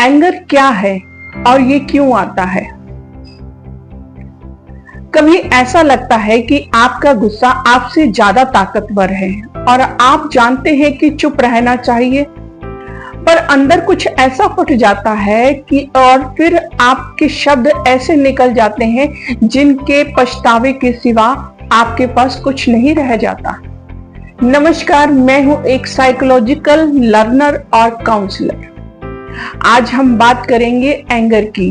Anger क्या है और ये क्यों आता है? कभी ऐसा लगता है कि आपका गुस्सा आपसे ज्यादा ताकतवर है और आप जानते हैं कि चुप रहना चाहिए, पर अंदर कुछ ऐसा फट जाता है कि और फिर आपके शब्द ऐसे निकल जाते हैं जिनके पछतावे के सिवा आपके पास कुछ नहीं रह जाता। नमस्कार, मैं हूं एक साइकोलॉजिकल लर्नर और काउंसलर। आज हम बात करेंगे एंगर की,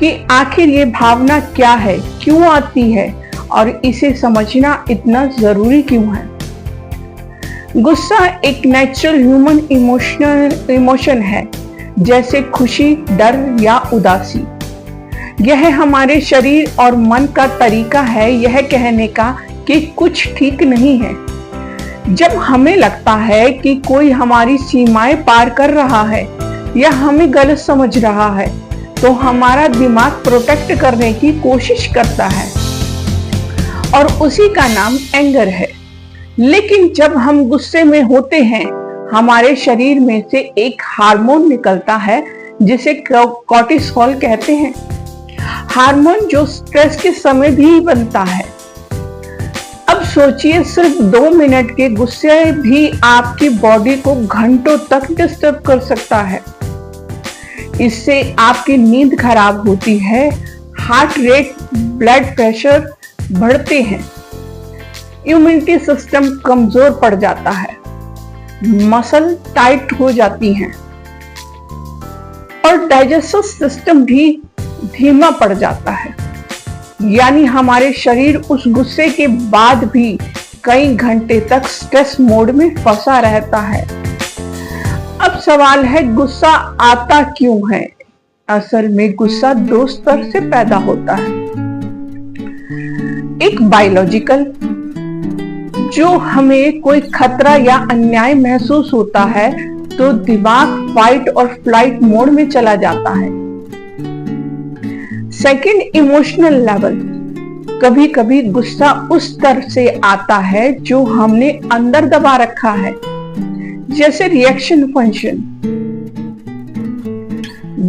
कि आखिर ये भावना क्या है, क्यों आती है और इसे समझना इतना जरूरी क्यों है। गुस्सा एक नेचुरल ह्यूमन इमोशन है, जैसे खुशी, डर या उदासी। यह हमारे शरीर और मन का तरीका है यह कहने का कि कुछ ठीक नहीं है। जब हमें लगता है कि कोई हमारी सीमाएं पार कर रहा है या हमें गलत समझ रहा है, तो हमारा दिमाग प्रोटेक्ट करने की कोशिश करता है और उसी का नाम एंगर है। लेकिन जब हम गुस्से में होते हैं, हमारे शरीर में से एक हार्मोन निकलता है जिसे कॉर्टिसोल कहते हैं। हार्मोन जो स्ट्रेस के समय भी बनता है। अब सोचिए, सिर्फ 2 मिनट के गुस्से भी आपकी बॉडी को घंटों तक डिस्टर्ब कर सकता है। इससे आपकी नींद खराब होती है, हार्ट रेट, ब्लड प्रेशर बढ़ते हैं, इम्यूनिटी सिस्टम कमजोर पड़ जाता है, मसल टाइट हो जाती हैं और डाइजेस्टिव सिस्टम भी धीमा पड़ जाता है। यानी हमारे शरीर उस गुस्से के बाद भी कई घंटे तक स्ट्रेस मोड में फंसा रहता है। अब सवाल है, गुस्सा आता क्यों है? असल में गुस्सा 2 स्तर से पैदा होता है। एक बायोलॉजिकल, जो हमें कोई खतरा या अन्याय महसूस होता है तो दिमाग फाइट और फ्लाइट मोड में चला जाता है। Second, emotional level. कभी कभी गुस्सा उस स्तर से आता है जो हमने अंदर दबा रखा है, जैसे रिएक्शन फंक्शन।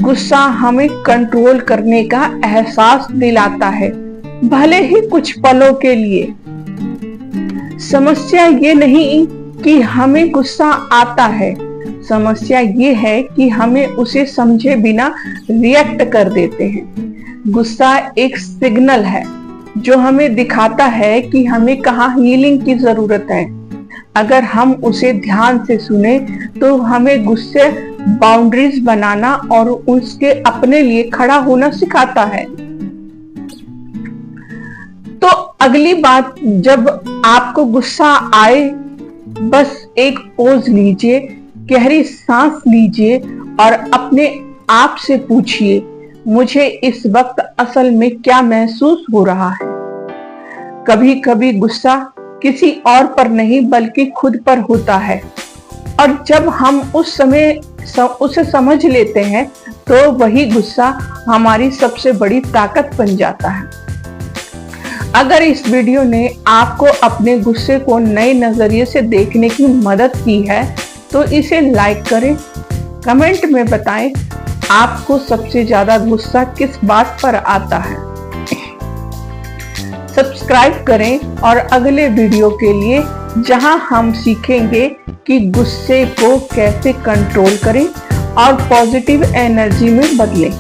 गुस्सा हमें कंट्रोल करने का एहसास दिलाता है, भले ही कुछ पलों के लिए। समस्या ये नहीं कि हमें गुस्सा आता है, समस्या ये है कि हमें उसे समझे बिना रिएक्ट कर देते हैं। गुस्सा एक सिग्नल है जो हमें दिखाता है कि हमें कहाँ हीलिंग की जरूरत है। अगर हम उसे ध्यान से सुने तो हमें गुस्से बाउंड्रीज बनाना और उसके अपने लिए खड़ा होना सिखाता है। तो अगली बात, जब आपको गुस्सा आए, बस एक पोज लीजिए, गहरी सांस लीजिए और अपने आप से पूछिए, मुझे इस वक्त असल में क्या महसूस हो रहा है। कभी कभी गुस्सा किसी और पर नहीं बल्कि खुद पर होता है, और जब हम उस समय उसे समझ लेते हैं तो वही गुस्सा हमारी सबसे बड़ी ताकत बन जाता है। अगर इस वीडियो ने आपको अपने गुस्से को नए नजरिए से देखने की मदद की है तो इसे लाइक करें, कमेंट में बताएं आपको सबसे ज्यादा गुस्सा किस बात पर आता है। सब्सक्राइब करें और अगले वीडियो के लिए, जहां हम सीखेंगे कि गुस्से को कैसे कंट्रोल करें और पॉजिटिव एनर्जी में बदलें।